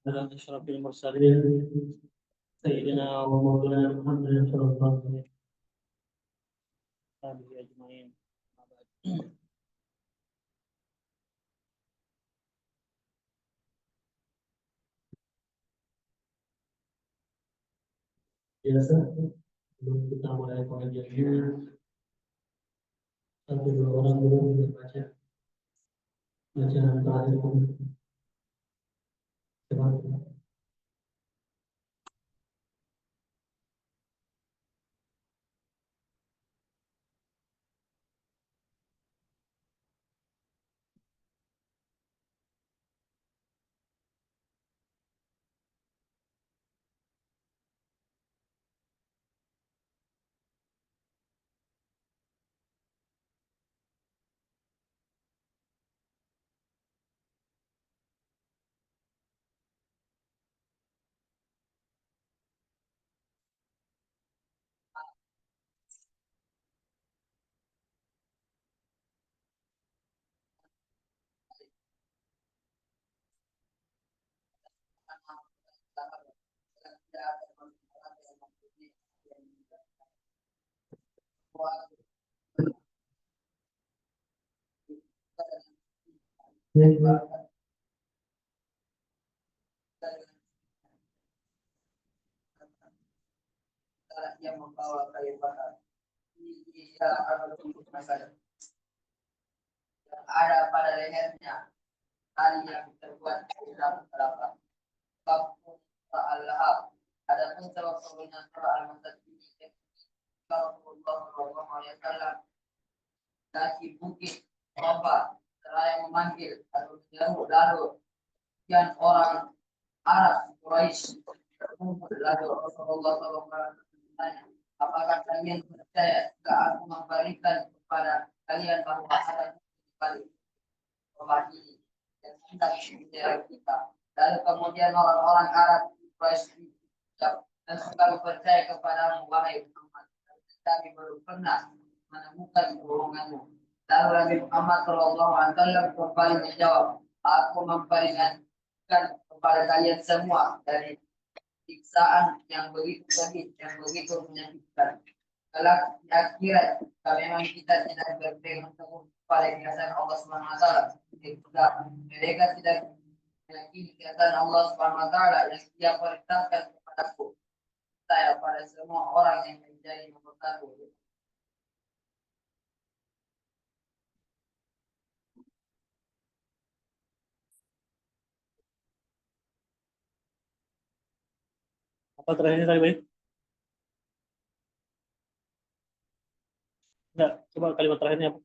على أشرف المرسلين سيدنا ومولانا محمد صلى الله عليه وآله أجمعين. Biasa sebelum kita mulai pengajiannya, satu dua orang dulu kita baca bacaan terakhir kita. Yang membawa kayu bakar di dalam masalah yang ada pada lehernya tali yang terbuat dari dalam kelapa. Bab Allah. Adapun sebab penggunaan surah Al-Masad ini Rasulullah Shallallahu Alaihi Wasallam dari bukit Rafa seraya memanggil atau menyeru lalu yang orang Arab Quraisy berkumpul lalu Rasulullah Shallallahu Alaihi Wasallam bertanya, apakah kalian percaya jika aku memberikan kepada kalian bahwa ada balik rumah ini dan hendak menjadi kita. Lalu kemudian orang-orang Arab Quraisy dan suka percaya kepadamu wahai Muhammad. Kami belum pernah menemukan bohonganmu. Lalu Nabi Muhammad Shallallahu Alaihi Wasallam kembali menjawab, aku memperingatkan kepada kalian semua dari siksaan yang begitu pedih, yang begitu menyakitkan. Kelak di akhirat, kalau memang kita tidak berpegang teguh pada kebiasaan Allah Subhanahu Wa Taala, mereka tidak meyakini kebiasaan Allah Subhanahu Wa Taala yang Dia perintahkan kepadaku. Saya pada semua orang yang menjadi nomor satu. Apa terakhirnya tadi, baik? Enggak, coba kalimat terakhirnya apa?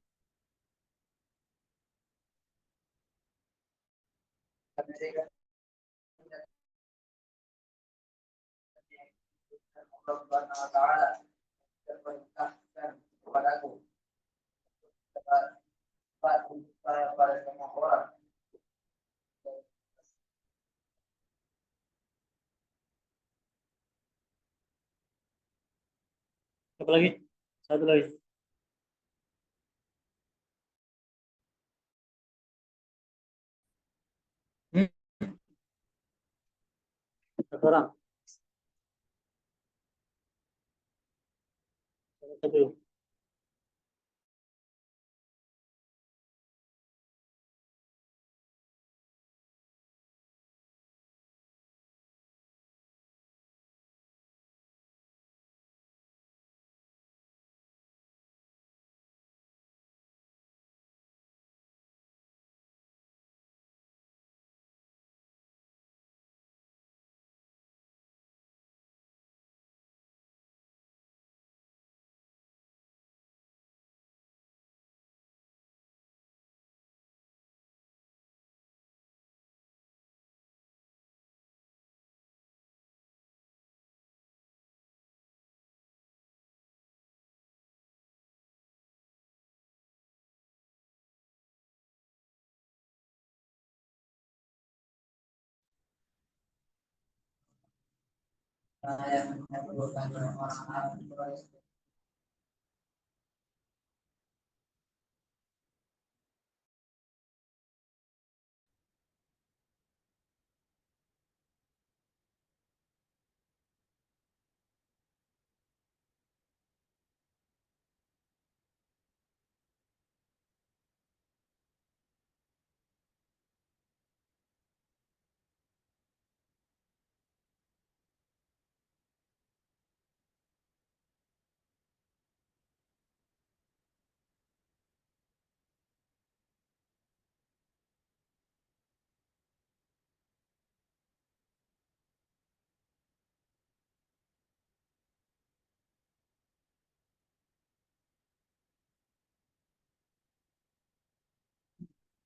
Allah Subhanahu Wa Taala perintahkan kepadaku saya pada semua orang. Apa lagi? Satu lagi. Hmm. Satu orang. Satu. Yang menyebutkan orang Arab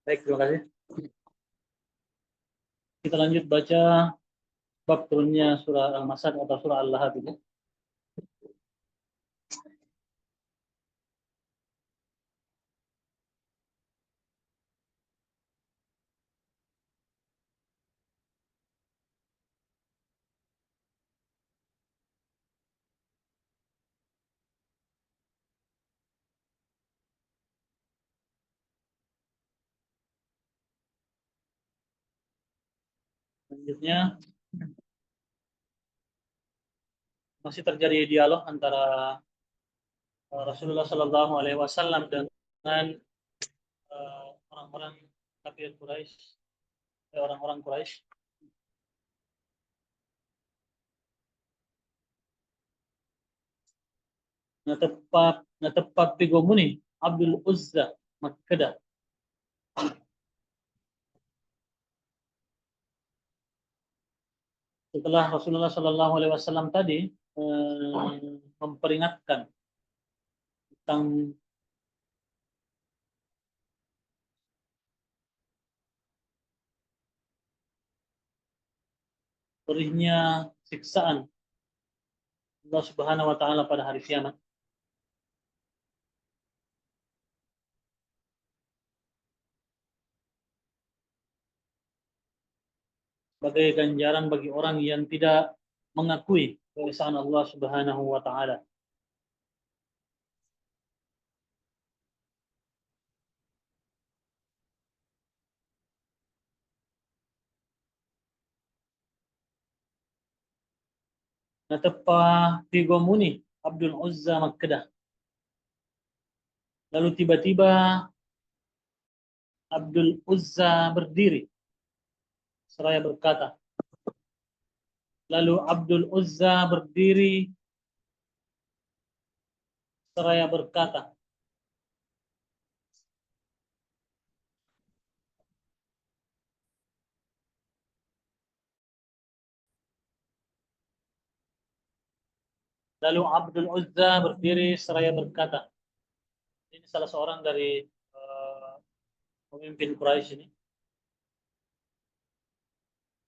Baik, terima kasih. Kita lanjut baca bab turunnya surah Al-Masad atau surah Al-Lahab ini. Selanjutnya masih terjadi dialog antara Rasulullah Shallallahu Alaihi Wasallam dengan orang-orang kafir Quraisy, orang-orang Quraisy. Natepap pigomuni Abdul Uzza Makkah. Setelah Rasulullah Shallallahu Alaihi Wasallam tadi memperingatkan tentang perihnya siksaan Allah Subhanahu wa taala pada hari kiamat. Sebagai ganjaran bagi orang yang tidak mengakui keesaan Allah Subhanahu wa taala. Natepa Tigomuni Abdul Uzza Makkah. Lalu tiba-tiba Abdul Uzza berdiri seraya berkata. Lalu Abdul Uzza berdiri seraya berkata. Lalu Abdul Uzza berdiri seraya berkata. Ini salah seorang dari pemimpin Quraisy ini.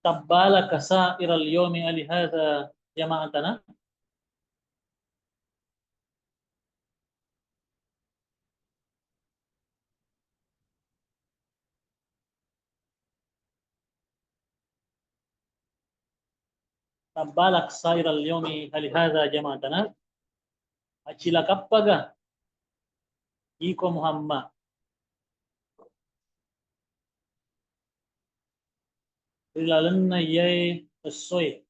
Tabbalaka sa'iral yawmi ali hadza jama'atana. Tabbalak sa'iral yawmi ali hadza jama'atana. Acila kappaga iko Muhammad. Rilalanna yai pesoy.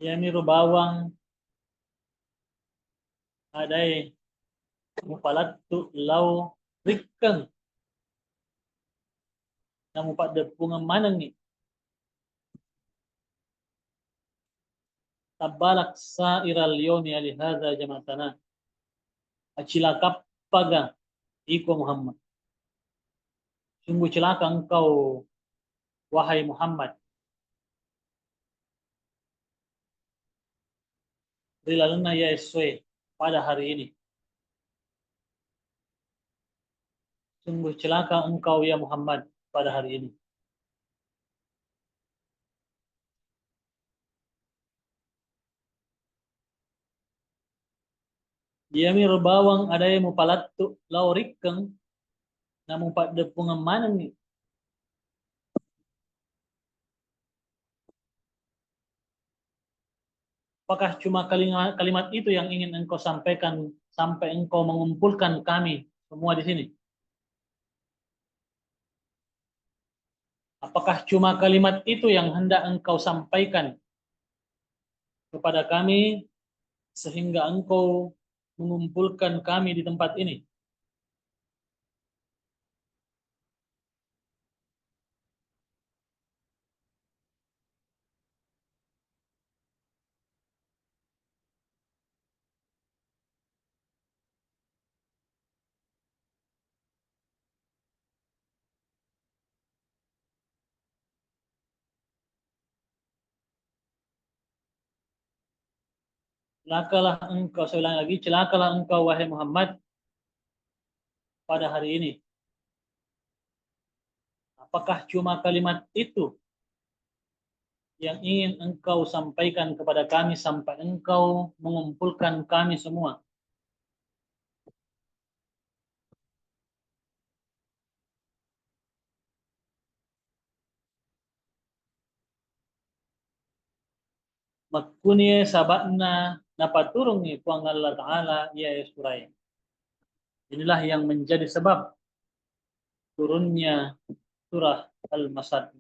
Yami rubawang adai mupalatu lau rikkang na mupaddepungan manang ni tabalak sa'iral yawmi ali hadza jama'atana. Acila kappaga iko Muhammad. Sungguh celaka engkau wahai Muhammad. Rilaluna ya eswe pada hari ini. Sungguh celaka engkau ya Muhammad pada hari ini. Diami rebawang ada yang mupalatu laurikeng namun pada pengemana nih. Apakah cuma kalimat itu yang ingin engkau sampaikan sampai engkau mengumpulkan kami semua di sini? Apakah cuma kalimat itu yang hendak engkau sampaikan kepada kami sehingga engkau mengumpulkan kami di tempat ini? Celakalah engkau, saya ulang lagi, celakalah engkau wahai Muhammad pada hari ini? Apakah cuma kalimat itu yang ingin engkau sampaikan kepada kami sampai engkau mengumpulkan kami semua? Makkunie sabakna napaturungi puang Allah Ta'ala ya surai. Inilah yang menjadi sebab turunnya surah Al-Masad.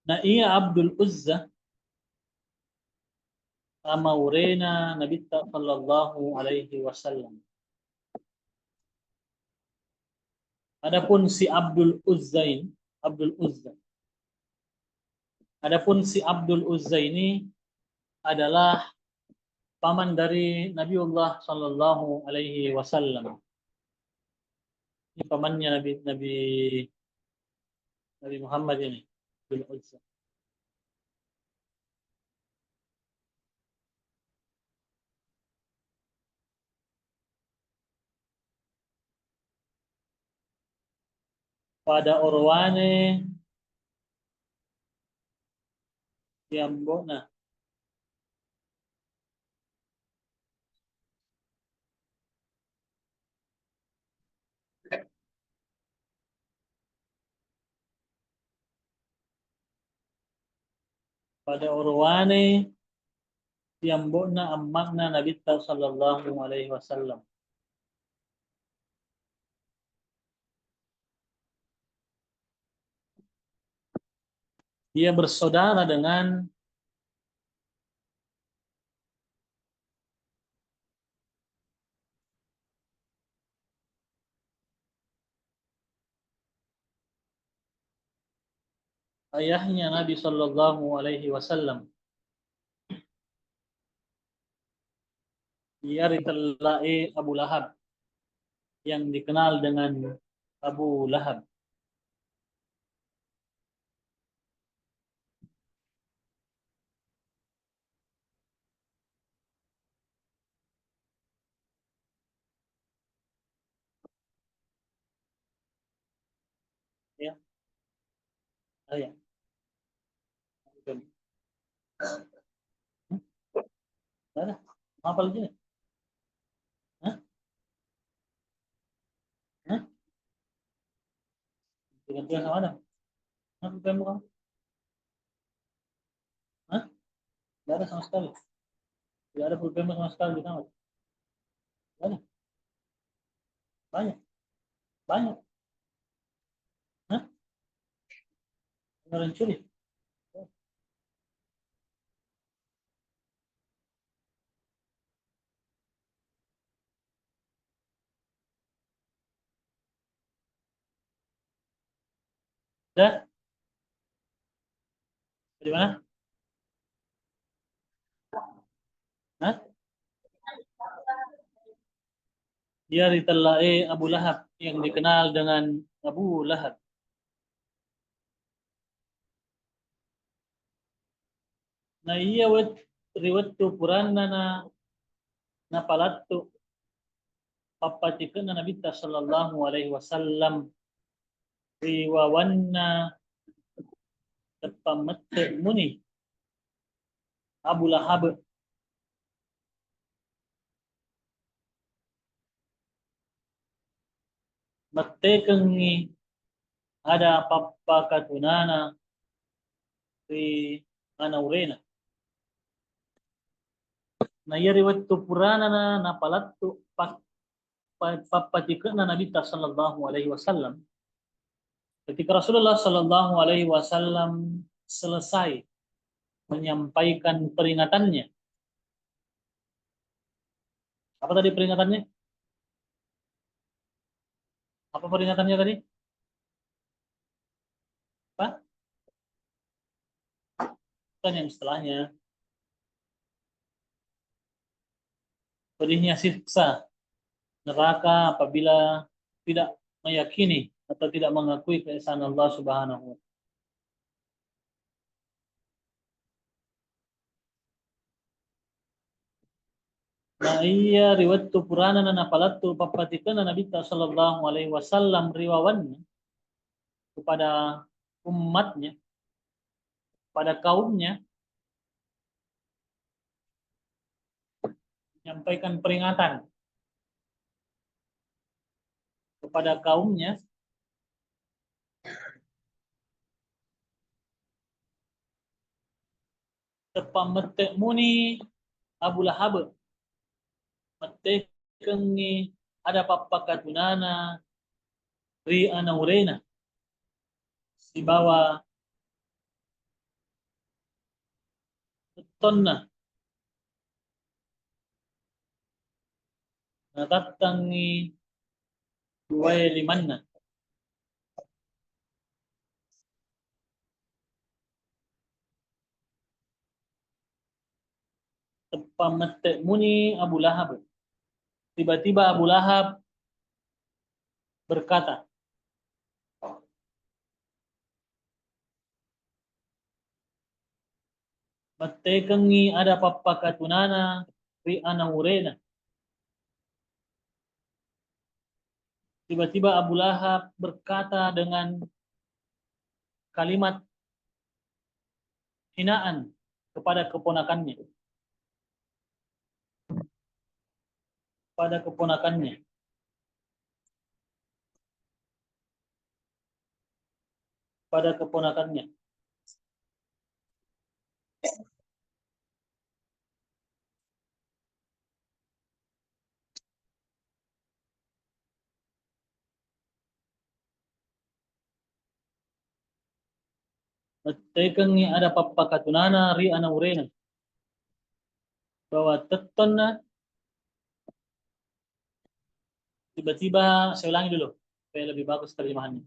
Nah iya Abdul Uzza sama urena Nabi sallallahu alaihi wasallam. Adapun si Abdul Uzza. Adapun si Abdul Uzza ini adalah paman dari Nabiullah sallallahu alaihi wasallam. Ini pamannya Nabi Muhammad ini, Abdul Uzza. Pada orwane Yambona. Pada orwane Yambona amakna Nabi sallallahu alaihi wasallam. Dia bersaudara dengan ayahnya Nabi sallallahu alaihi wasallam. Dia Ritallai Abu Lahab yang dikenal dengan Abu Lahab. Ya, ya. Ada, apa lagi? Hah? Hah? Gantian sama Adam. Hah, pulpenmu kamu? Hah? Tidak ada sama sekali. Tidak ada pulpenmu sama sekali di kamar. Tidak ada. Banyak. Banyak. Hah? Orang curi. Dah? Dari mana? Hah? Dia Ritallai Abu Lahab yang dikenal dengan Abu Lahab. Nah iya riwayat tu Purana na palattu papatikeun Nabi sallallahu alaihi wasallam riwawanna tepamette muni Abu Lahab mattekengi ada papa katunana di anaurena. Nah iya riwayat tu Purana na palattu papatikeun Nabi sallallahu alaihi wasallam ketika Rasulullah sallallahu alaihi wasallam selesai menyampaikan peringatannya. Apa tadi peringatannya? Apa peringatannya tadi? Apa? Kan yang setelahnya. Pedihnya siksa neraka apabila tidak meyakini atau tidak mengakui keesaan Allah Subhanahu wa taala. Nah iya riwayat tu Purana na napalatu papatikan na Nabi sallallahu alaihi wasallam riwawannya kepada umatnya, pada kaumnya, menyampaikan peringatan kepada kaumnya tepamete muni Abu Lahab mete kengi ada papakatunana ri anaurena si bawa tonna natatangi dua limanna tepamete muni Abu Lahab. Tiba-tiba Abu Lahab berkata, "Matekengi ada papakatunana ri anaurena." Tiba-tiba Abu Lahab berkata dengan kalimat hinaan kepada keponakannya. Pada keponakannya. Pada keponakannya. Matekengi ada papakatunana ri anaurena. Bahwa tetonna tiba-tiba saya ulangi dulu supaya lebih bagus terjemahannya.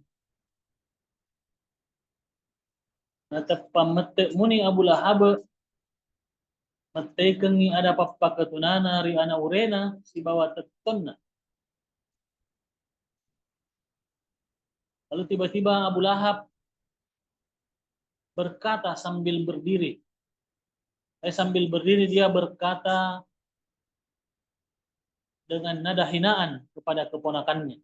Natapamete muni Abu Lahab matekengi ada papakatunana ri anaurena si bawa tetonna. Lalu tiba-tiba Abu Lahab berkata sambil berdiri. Sambil berdiri dia berkata dengan nada hinaan kepada keponakannya.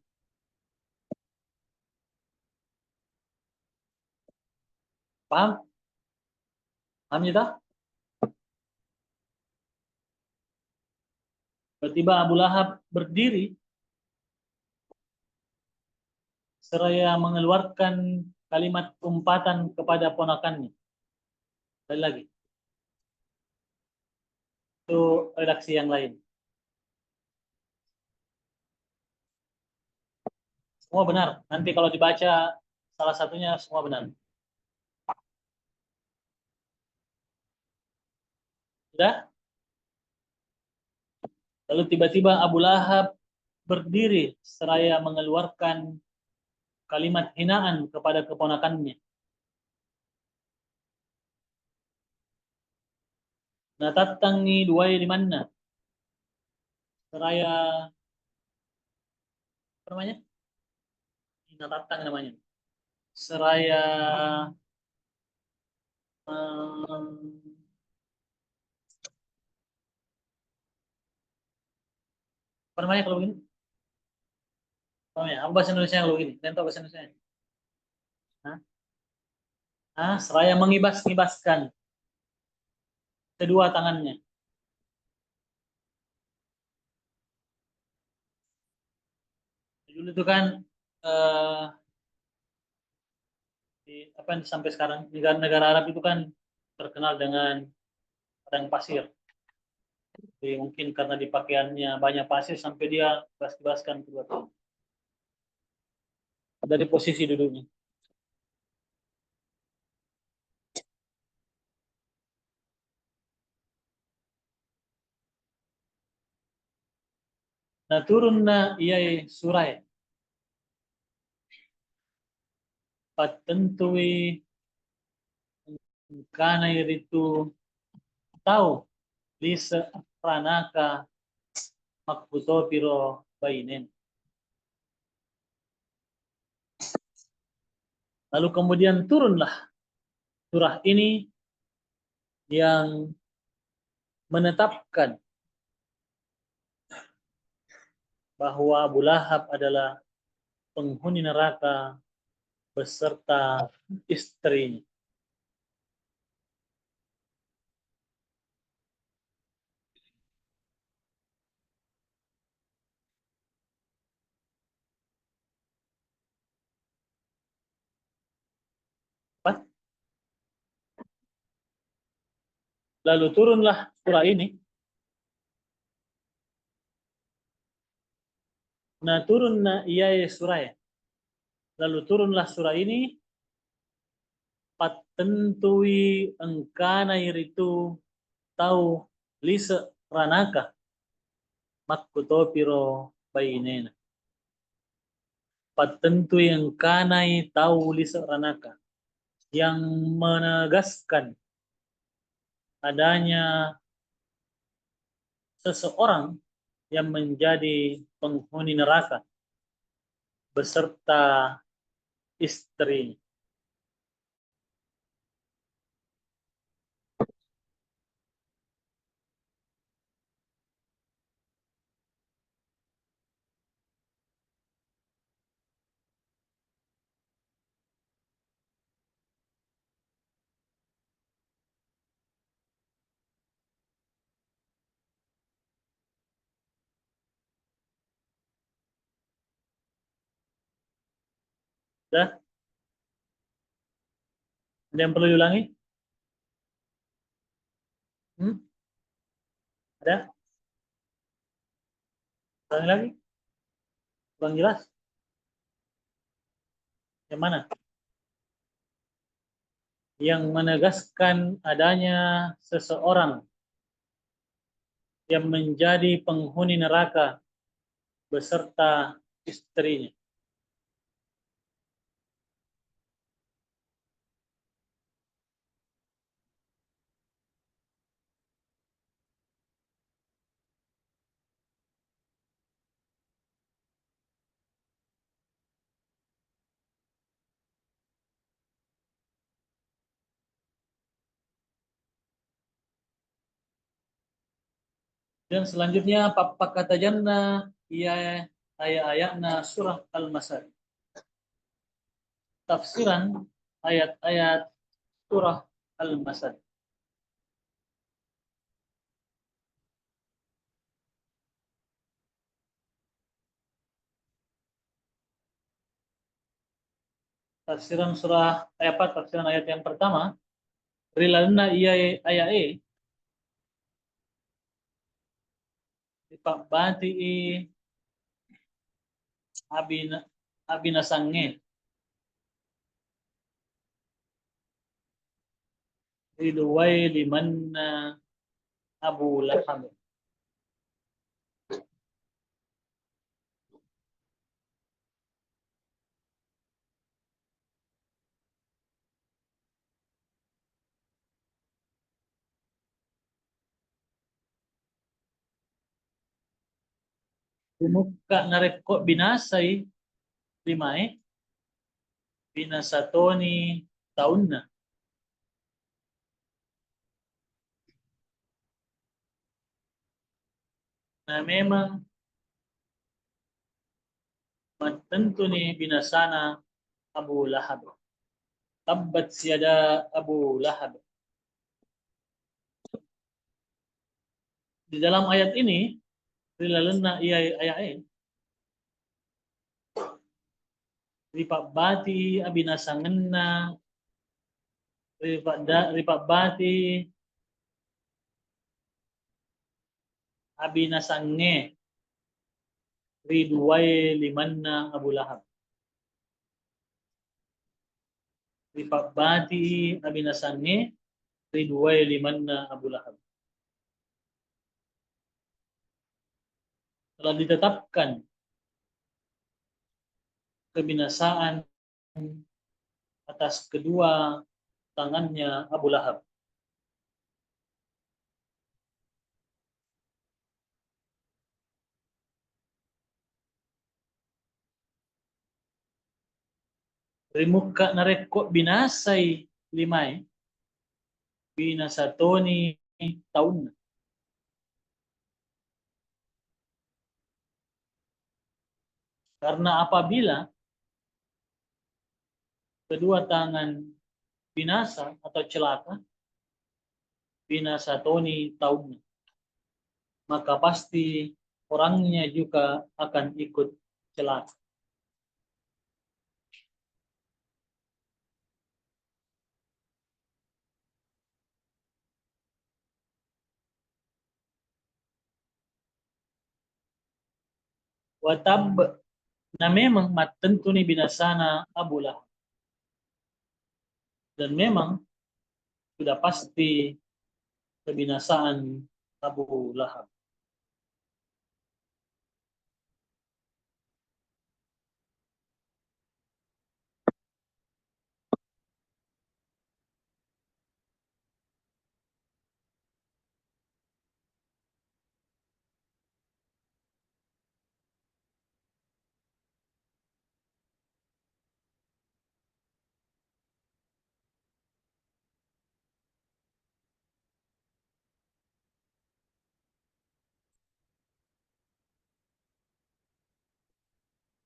Paham? Paham ya? Tiba-tiba Abu Lahab berdiri seraya mengeluarkan kalimat umpatan kepada ponakannya. Sekali lagi. Itu redaksi yang lain. Semua benar. Nanti kalau dibaca salah satunya semua benar. Sudah? Lalu tiba-tiba Abu Lahab berdiri seraya mengeluarkan kalimat hinaan kepada keponakannya. Natatangi dua di mana? Seraya apa namanya? Natatang namanya. Seraya apa namanya kalau begini? Apa namanya? Apa bahasa Indonesia kalau begini? Kalian tahu bahasa Indonesia? Seraya mengibas-ngibaskan kedua tangannya. Dulu itu kan apa yang sampai sekarang negara-negara Arab itu kan terkenal dengan padang pasir. Jadi mungkin karena di pakaiannya banyak pasir sampai dia bas-baskan kedua tangan. Dari posisi duduknya. Nah turunna iyai surai. Patentui karena itu tahu lisa pranaka makbuto piro bainin. Lalu kemudian turunlah surah ini yang menetapkan bahwa Abu Lahab adalah penghuni neraka beserta istrinya. Apa? Lalu turunlah surah ini. Nah turun na iya surah ya. Lalu turunlah surah ini patentui engkana iritu tahu lisa ranaka makkutopiro bainena. Patentui engkanai tahu lisa ranaka yang menegaskan adanya seseorang yang menjadi penghuni neraka beserta istri. Dah, ada yang perlu diulangi? Hmm? Ada? Ulangi lagi? Kurang jelas? Yang mana? Yang menegaskan adanya seseorang yang menjadi penghuni neraka beserta istrinya. Dan selanjutnya papak kata jannah ia ayat-ayatna surah Al-Masad. Tafsiran ayat-ayat surah Al-Masad. Tafsiran surah ayat apa? Tafsiran ayat yang pertama. Rilalna iya ayat Pak Bati abina abinasange riduwai limanna Abu Lahab. Muka nareko binasai limae binasatoni tahunna. Nah memang tentu nih binasana Abu Lahab. Tabbat siada Abu Lahab. Di dalam ayat ini rilalena iya ayat ripak bati abinasangenna ripak bati abinasange riduwai limanna Abu Lahab. Ripak bati abinasange riduwai limanna Abu Lahab. Telah ditetapkan kebinasaan atas kedua tangannya Abu Lahab. Rimuka nareko binasay limay binasatoni taun. Karena apabila kedua tangan binasa atau celaka, binasatoni taun, maka pasti orangnya juga akan ikut celaka. Watab na memang tentu ni binasana Abu Lahab. Dan memang sudah pasti kebinasaan Abu Lahab.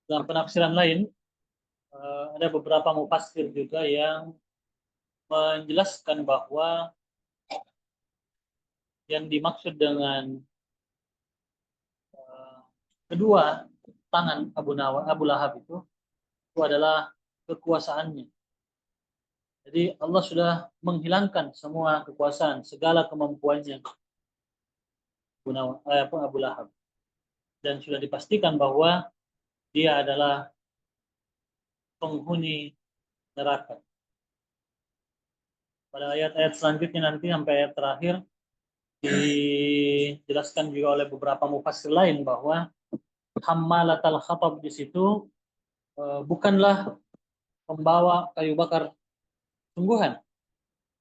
Dalam penafsiran lain, ada beberapa mufassir juga yang menjelaskan bahwa yang dimaksud dengan kedua tangan Abu Lahab itu adalah kekuasaannya. Jadi Allah sudah menghilangkan semua kekuasaan, segala kemampuannya Abu Lahab. Dan sudah dipastikan bahwa dia adalah penghuni neraka. Pada ayat-ayat selanjutnya nanti sampai ayat terakhir dijelaskan juga oleh beberapa mufassir lain bahwa hammalatal khatab di situ bukanlah pembawa kayu bakar sungguhan,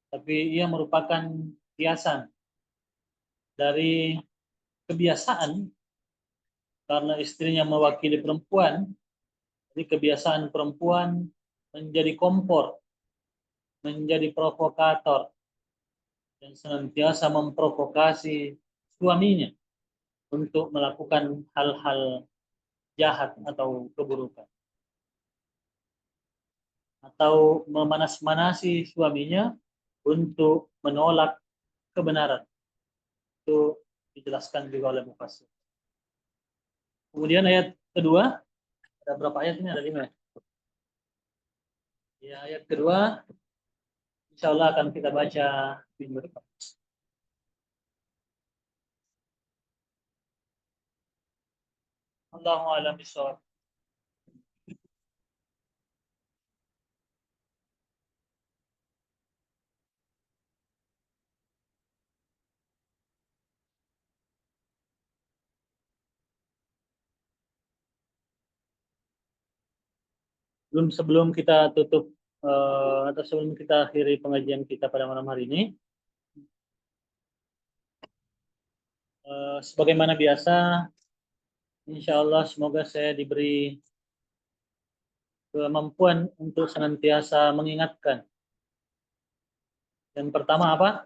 tapi ia merupakan kiasan dari kebiasaan karena istrinya mewakili perempuan. Jadi kebiasaan perempuan menjadi kompor, menjadi provokator, dan senantiasa memprovokasi suaminya untuk melakukan hal-hal jahat atau keburukan. Atau memanas-manasi suaminya untuk menolak kebenaran. Itu dijelaskan juga oleh mufassir. Kemudian ayat kedua, ada berapa ayat ini? Ada 5. Ya, ayat kedua, insya Allah akan kita baca minggu depan. Allahu a'lam bishawab. Sebelum kita tutup atau sebelum kita akhiri pengajian kita pada malam hari ini, sebagaimana biasa, insya Allah semoga saya diberi kemampuan untuk senantiasa mengingatkan. Yang pertama apa?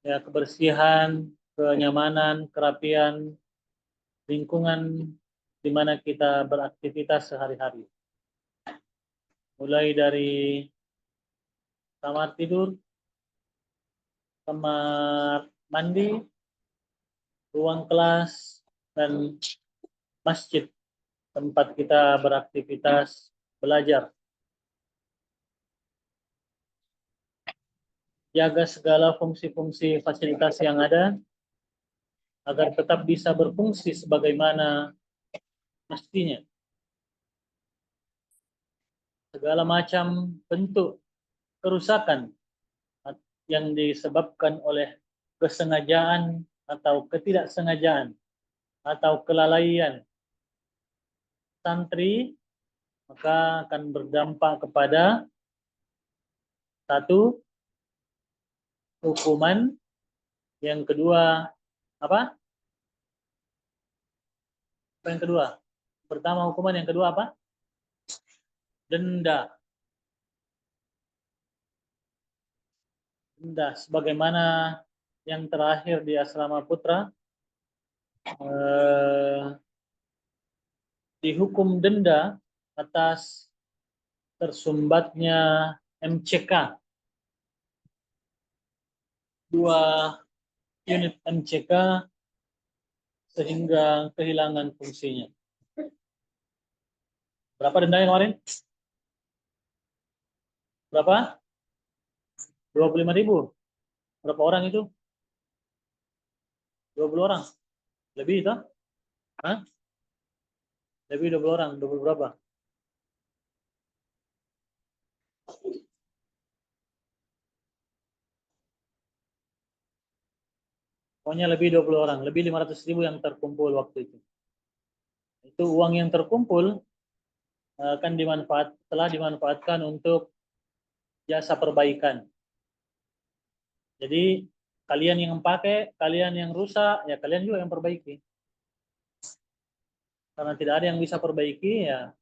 Ya, kebersihan, kenyamanan, kerapian, lingkungan di mana kita beraktivitas sehari-hari. Mulai dari kamar tidur, kamar mandi, ruang kelas, dan masjid tempat kita beraktivitas belajar. Jaga segala fungsi-fungsi fasilitas yang ada agar tetap bisa berfungsi sebagaimana mestinya. Segala macam bentuk kerusakan yang disebabkan oleh kesengajaan atau ketidaksengajaan atau kelalaian santri maka akan berdampak kepada satu, hukuman, yang kedua apa? Yang kedua, pertama hukuman, yang kedua apa? denda. Denda sebagaimana yang terakhir di Asrama Putra, dihukum denda atas tersumbatnya MCK. 2 unit MCK sehingga kehilangan fungsinya. Berapa dendanya kemarin? Berapa? 25.000. Berapa orang itu? 20 orang. Lebih itu? Hah? Lebih 20 orang. 20 berapa? Pokoknya lebih 20 orang. Lebih 500.000 yang terkumpul waktu itu. Itu uang yang terkumpul telah dimanfaatkan untuk jasa perbaikan. Jadi kalian yang pakai, kalian yang rusak, ya kalian juga yang perbaiki. Karena tidak ada yang bisa perbaiki, ya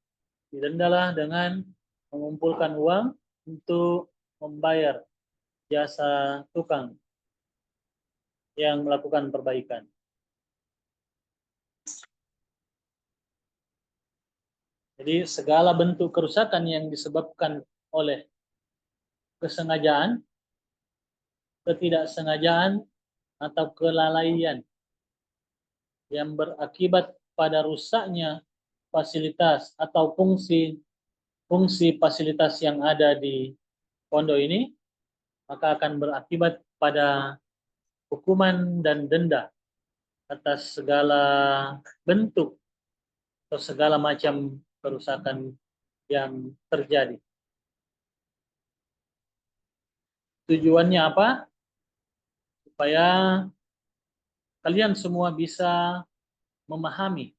didendalah dengan mengumpulkan uang untuk membayar jasa tukang yang melakukan perbaikan. Jadi segala bentuk kerusakan yang disebabkan oleh kesengajaan, ketidaksengajaan, atau kelalaian yang berakibat pada rusaknya fasilitas atau fungsi fasilitas yang ada di pondok ini, maka akan berakibat pada hukuman dan denda atas segala bentuk atau segala macam kerusakan yang terjadi. Tujuannya apa? Supaya kalian semua bisa memahami,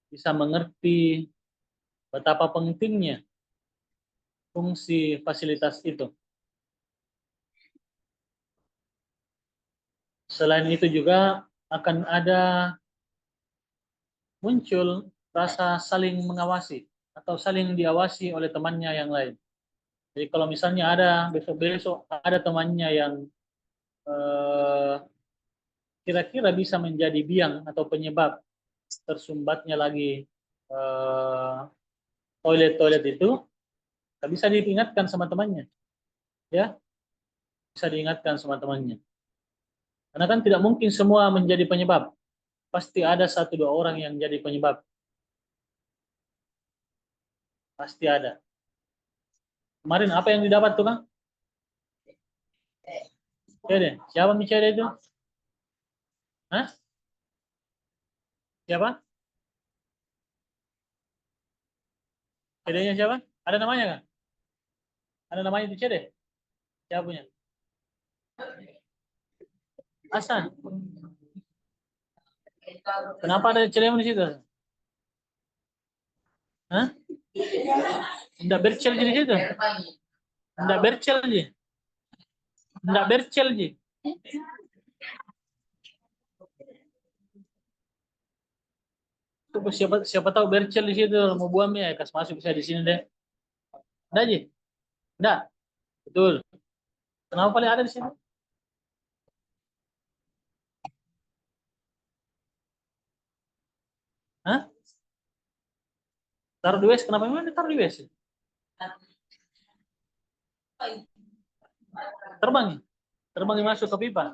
bisa mengerti betapa pentingnya fungsi fasilitas itu. Selain itu juga akan ada muncul rasa saling mengawasi atau saling diawasi oleh temannya yang lain. Jadi kalau misalnya ada besok-besok ada temannya yang kira-kira bisa menjadi biang atau penyebab tersumbatnya lagi toilet-toilet itu, bisa diingatkan sama temannya, ya, bisa diingatkan sama temannya. Karena kan tidak mungkin semua menjadi penyebab, pasti ada 1-2 orang yang jadi penyebab, pasti ada. Kemarin apa yang didapat tuh, Kang? Cede. Siapa Cede itu? Hah? Siapa? Cede-nya siapa? Ada namanya nggak? Ada namanya itu Cede? Siapa punya? Hasan. Kenapa ada Cede di situ? Hah? Nggak bercel di situ? Nggak bercel aja? Nggak bercel aja? Siapa tahu bercel di situ mau buang ya, kas masuk bisa di sini deh. Nggak aja? Nggak. Betul. Kenapa paling ada di sini? Hah? Taruh di WC, kenapa memang ditaruh di WC? Terbang, terbang masuk ke pipa.